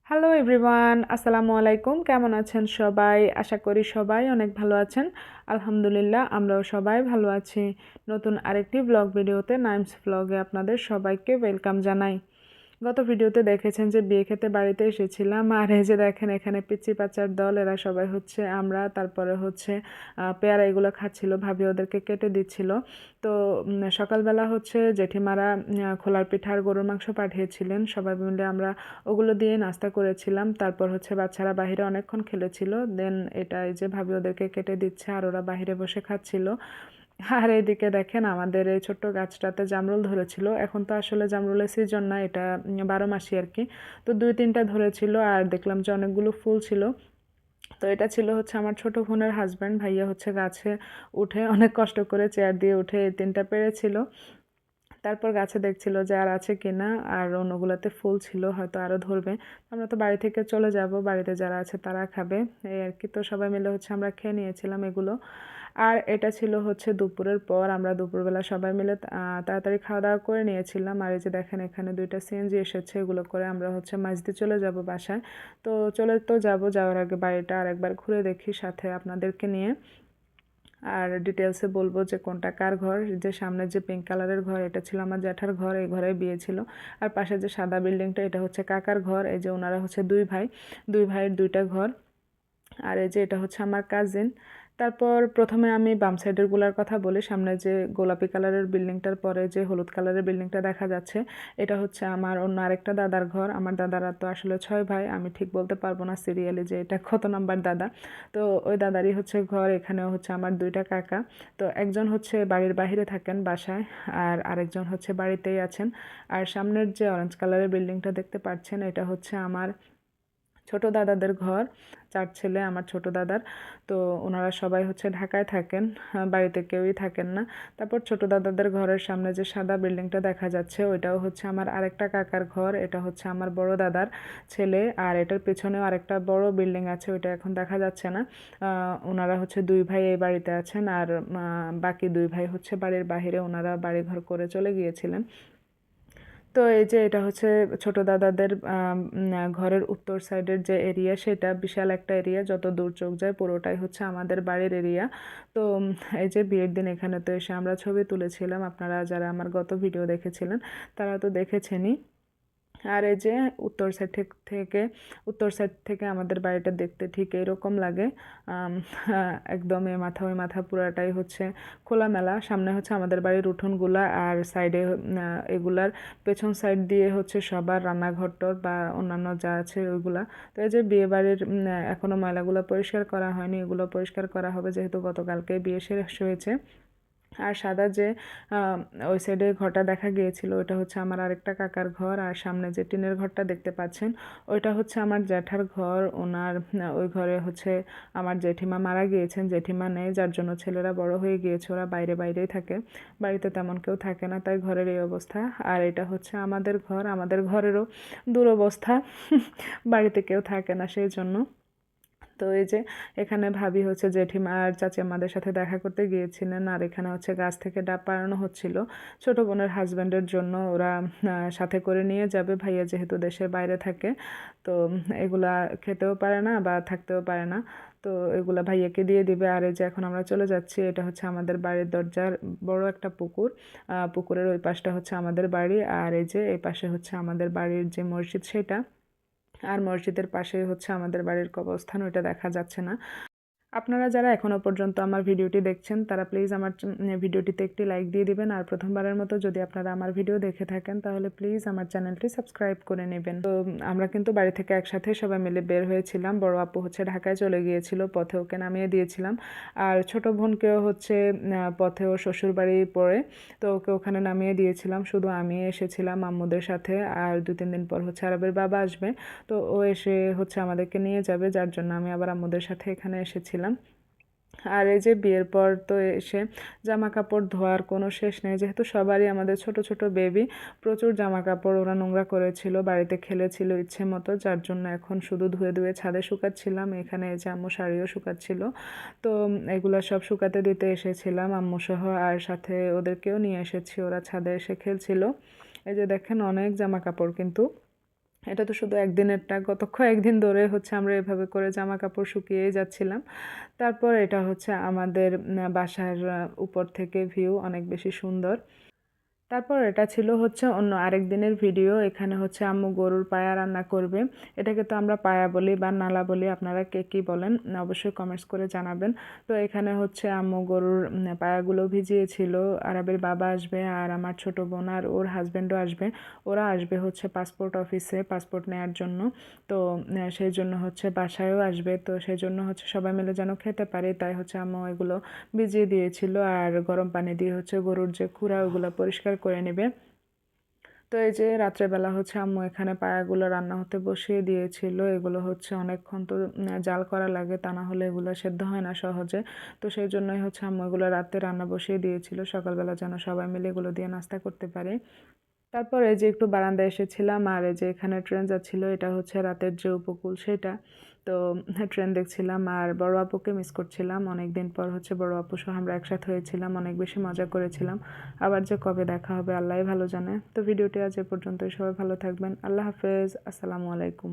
Hello everyone, আসসালামু আলাইকুম। কেমন আছেন সবাই? আশা করি সবাই অনেক ভালো আছেন। আলহামদুলিল্লাহ, আমরাও সবাই ভালো আছি। নতুন আরেকটি ব্লগ ভিডিওতে নাইমস ব্লগে আপনাদের সবাইকে ওয়েলকাম জানাই। গত ভিডিওতে দেখেছেন যে বিয়ে খেতে বাড়িতে এসেছিলাম, আর এই যে দেখেন এখানে পিচ্চি বাচ্চার দল, এরা সবাই হচ্ছে আমরা, তারপরে হচ্ছে পেয়ারা এগুলো খাচ্ছিল, ভাবি ওদেরকে কেটে দিচ্ছিল। তো সকালবেলা হচ্ছে জেঠিমারা খোলার পিঠা আর গরুর মাংস পাঠিয়েছিলেন, সবাই মিলে আমরা ওগুলো দিয়ে নাস্তা করেছিলাম। তারপর হচ্ছে বাচ্চারা বাহিরে অনেকক্ষণ খেলেছিল, দেন এটা এই যে ভাবি ওদেরকে কেটে দিচ্ছে আর ওরা বাহিরে বসে খাচ্ছিল। আর এইদিকে দেখেন আমাদের এই ছোট্ট গাছটাতে জামরুল ধরেছিল। এখন তো আসলে জামরুলের সিজন না, এটা 12 মাসই আর কি। তো 2-3টা ধরেছিল আর দেখলাম যে অনেকগুলো ফুল ছিল। তো এটা ছিল হচ্ছে আমার ছোট বোনের হাজব্যান্ড, ভাইয়া হচ্ছে গাছে উঠে অনেক কষ্ট করে চেয়ার দিয়ে উঠে এই 3টা পেরেছিল। তারপর গাছে দেখছিল যে আর আছে কিনা, আর অন্যগুলোতে ফুল ছিল, হয়তো আরও ধরবে। আমরা তো বাড়ি থেকে চলে যাব, বাড়িতে যারা আছে তারা খাবে এই আর কি। তো সবাই মিলে হচ্ছে আমরা খেয়ে নিয়েছিলাম এগুলো। আর এটা ছিল হচ্ছে দুপুরের পর, আমরা দুপুরবেলা সবাই মিলে তাড়াতাড়ি খাওয়া দাওয়া করে নিয়েছিলাম। আর এই যে দেখেন এখানে 2টা সিএনজি এসেছে, এগুলো করে আমরা হচ্ছে মাঝদি চলে যাব বাসায়। তো চলে তো যাব, যাওয়ার আগে বাড়িটা আর একবার ঘুরে দেখি সাথে আপনাদেরকে নিয়ে। আর ডিটেলসে বলবো যে কোনটা কার ঘর। যে সামনে যে পিঙ্ক কালারের ঘর, এটা ছিল আমার জ্যাঠার ঘর, এই ঘরে বিয়ে ছিল। আর পাশে যে সাদা বিল্ডিংটা, এটা হচ্ছে কাকার ঘর। এই যে ওনারা হচ্ছে দুই ভাই, দুই ভাইয়ের 2টা ঘর। আর এই যে এটা হচ্ছে আমার কাজিন। তারপর প্রথমে আমি বাম সাইডের গুলার কথা বলি। সামনে যে গোলাপি কালারের বিল্ডিংটার পরে যে হলুদ কালারের বিল্ডিংটা দেখা যাচ্ছে, এটা হচ্ছে আমার অন্য আরেকটা দাদার ঘর। আমার দাদারা তো আসলে 6 ভাই, আমি ঠিক বলতে পারবো না সিরিয়ালি যে এটা কত নাম্বার দাদা। তো ওই দাদারই হচ্ছে ঘর। এখানেও হচ্ছে আমার 2টা কাকা। তো একজন হচ্ছে বাড়ির বাইরে থাকেন বাসায়, আর আরেকজন হচ্ছে বাড়িতেই আছেন। আর সামনের যে অরেঞ্জ কালারের বিল্ডিংটা দেখতে পাচ্ছেন, এটা হচ্ছে আমার ছোট দাদাদের ঘর। 4 ছেলে আমার ছোট দাদার। তো ওনারা সবাই হচ্ছে ঢাকায় থাকেন, বাড়িতে কেউই থাকেন না। তারপর ছোট দাদাদের ঘরের সামনে যে সাদা বিল্ডিংটা দেখা যাচ্ছে, ওইটাও হচ্ছে আমার আরেকটা কাকার ঘর। এটা হচ্ছে আমার বড় দাদার ছেলে। আর এটার পেছনেও আরেকটা বড় বিল্ডিং আছে, ওইটা এখন দেখা যাচ্ছে না। ওনারা হচ্ছে 2 ভাই এই বাড়িতে আছেন, আর বাকি 2 ভাই হচ্ছে বাড়ির বাহিরে, ওনারা বাড়িঘর করে চলে গিয়েছিলেন। তো এই যে এটা হচ্ছে ছোট দাদাদের ঘরের উত্তর সাইডের যে এরিয়া, সেটা বিশাল একটা এরিয়া, যত দূর চোখ যায় পুরোটাই হচ্ছে আমাদের বাড়ির এরিয়া। তো এই যে বিয়ের দিন এখানে তো এসে আমরা ছবি তুলেছিলাম, আপনারা যারা আমার গত ভিডিও দেখেছিলেন তারা তো দেখেছেনই। আর এই যে উত্তর সাইড থেকে উত্তর সাইড থেকে আমাদের বাড়িটা দেখতে ঠিক এরকম লাগে। একদম এ মাথা ওই মাথা পুরাটাই হচ্ছে খোলামেলা। সামনে হচ্ছে আমাদের বাড়ির উঠোনগুলা, আর সাইডে এগুলার পেছন সাইড দিয়ে হচ্ছে সবার রান্নাঘরটর বা অন্যান্য যা আছে ওইগুলা। তো এই যে বিয়ে বাড়ির এখনও ময়লাগুলো পরিষ্কার করা হয়নি, এগুলো পরিষ্কার করা হবে যেহেতু গতকালকে বিয়ে শেষ হয়েছে। আর সাদা যে ওই সাইডে ঘরটা দেখা গিয়েছিল, ওইটা হচ্ছে আমার আরেকটা কাকার ঘর। আর সামনে যে টিনের ঘরটা দেখতে পাচ্ছেন, ওইটা হচ্ছে আমার জ্যাঠার ঘর। ওনার ওই ঘরে হচ্ছে আমার জেঠিমা মারা গিয়েছেন, জেঠিমা নেই, যার জন্য ছেলেরা বড় হয়ে গিয়েছে, ওরা বাইরেই থাকে, বাড়িতে তেমন কেউ থাকে না, তাই ঘরের এই অবস্থা। আর এটা হচ্ছে আমাদের ঘর, আমাদের ঘরেরও দুরবস্থা, বাড়িতে কেউ থাকে না সেই জন্য। তো এই যে এখানে ভাবি হচ্ছে জেঠিমা আর চাচিমাদের সাথে দেখা করতে গিয়েছিলেন। আর এখানে হচ্ছে গাছ থেকে ডাব পাড়ানো হচ্ছিল ছোট বোনের হাজব্যান্ডের জন্য, ওরা সাথে করে নিয়ে যাবে, ভাইয়া যেহেতু দেশের বাইরে থাকে। তো এগুলা খেতেও পারে না বা থাকতেও পারে না, তো এগুলা ভাইয়াকে দিয়ে দিবে। আর এই যে এখন আমরা চলে যাচ্ছি, এটা হচ্ছে আমাদের বাড়ির দরজার বড় একটা পুকুর। পুকুরের ওই পাশটা হচ্ছে আমাদের বাড়ি, আর এই যে এই পাশে হচ্ছে আমাদের বাড়ির যে মসজিদ সেটা। আর মসজিদের পাশে হচ্ছে আমাদের বাড়ির কবরস্থান, ওইটা দেখা যাচ্ছে না। আপনারা যারা এখনও পর্যন্ত আমার ভিডিওটি দেখছেন তারা প্লিজ আমার ভিডিওটিতে একটি লাইক দিয়ে দিবেন। আর প্রথমবারের মতো যদি আপনারা আমার ভিডিও দেখে থাকেন তাহলে প্লিজ আমার চ্যানেলটি সাবস্ক্রাইব করে নেবেন। তো আমরা কিন্তু বাড়ি থেকে একসাথে সবাই মিলে বের হয়েছিলাম। বড় আপু হচ্ছে ঢাকায় চলে গিয়েছিল, পথে ওকে নামিয়ে দিয়েছিলাম। আর ছোট বোনকেও হচ্ছে পথে ওর শ্বশুর বাড়ি পড়ে, তো ওকে ওখানে নামিয়ে দিয়েছিলাম। শুধু আমি এসেছিলাম আম্মুদের সাথে, আর 2-3 দিন পর হচ্ছে আরবের বাবা আসবে, তো ও এসে হচ্ছে আমাদেরকে নিয়ে যাবে, যার জন্য আমি আবার আম্মুদের সাথে এখানে এসেছিলাম। আর এই যে বিয়ের পর তো এসে জামা কাপড় ধোয়ার কোনো শেষ নেই, যেহেতু সবারই আমাদের ছোট ছোট বেবি, প্রচুর জামা কাপড় ওরা নোংরা করেছিল, বাড়িতে খেলেছিল ইচ্ছে মতো, যার জন্য এখন শুধু ধুয়ে ধুয়ে ছাদে শুকাচ্ছিলাম। এখানে এই যে আম্মু শাড়িও শুকাচ্ছিল, তো এগুলো সব শুকাতে দিতে এসেছিলাম আম্মু সহ, আর সাথে ওদেরকেও নিয়ে এসেছি, ওরা ছাদে এসে খেলছিল। এই যে দেখেন অনেক জামা কাপড় কিন্তু এটা তো শুধু একদিনেরটা, গত কয়েকদিন ধরে হচ্ছে আমরা এভাবে করে জামা কাপড় শুকিয়েই যাচ্ছিলাম। তারপর এটা হচ্ছে আমাদের বাসার উপর থেকে ভিউ অনেক বেশি সুন্দর। তারপর এটা ছিল হচ্ছে অন্য আরেক দিনের ভিডিও। এখানে হচ্ছে আম্মু গরুর পায়া রান্না করবে। এটাকে তো আমরা পায়া বলি বা নালা বলি, আপনারা কে কী বলেন অবশ্যই কমেন্টস করে জানাবেন। তো এখানে হচ্ছে আম্মু গরুর পায়াগুলো ভিজিয়েছিল। আরাবের বাবা আসবে আর আমার ছোট বোন আর ওর হাজব্যান্ডও আসবে। ওরা আসবে হচ্ছে পাসপোর্ট অফিসে পাসপোর্ট নেওয়ার জন্য। তো সেই জন্য হচ্ছে বাসায়ও আসবে, তো সেই জন্য হচ্ছে সবাই মিলে যেন খেতে পারি, তাই হচ্ছে আম্মু এগুলো ভিজিয়ে দিয়েছিল। আর গরম পানি দিয়ে হচ্ছে গরুর যে খুরা ওগুলো পরিষ্কার করে নেবে। তো এই যে রাত্রেবেলা হচ্ছে আম্মু এখানে পায়াগুলো রান্না হতে বসিয়ে দিয়েছিল। এগুলো হচ্ছে অনেকক্ষণ তো জাল করা লাগে, তা না হলে এগুলো সেদ্ধ হয় না সহজে। তো সেই জন্যই হচ্ছে আম্মু এগুলো রাতে রান্না বসিয়ে দিয়েছিল, সকালবেলা যেন সবাই মিলে এগুলো দিয়ে নাস্তা করতে পারে। তারপর এই যে একটু বারান্দায় এসেছিলাম, আর এই যে এখানে ট্রেন যাচ্ছিল, এটা হচ্ছে রাতের যে উপকূল সেটা। তো ট্রেন দেখছিলাম আর বড় আপুকে মিস করছিলাম। অনেক দিন পর হচ্ছে বড় আপু সহ আমরা একসাথে হয়েছিলাম, অনেক বেশি মজা করেছিলাম। আবার যে কবে দেখা হবে আল্লাহই ভালো জানে। তো ভিডিওটি আজ এ পর্যন্তই, সবাই ভালো থাকবেন। আল্লাহ হাফেজ, আসসালামু আলাইকুম।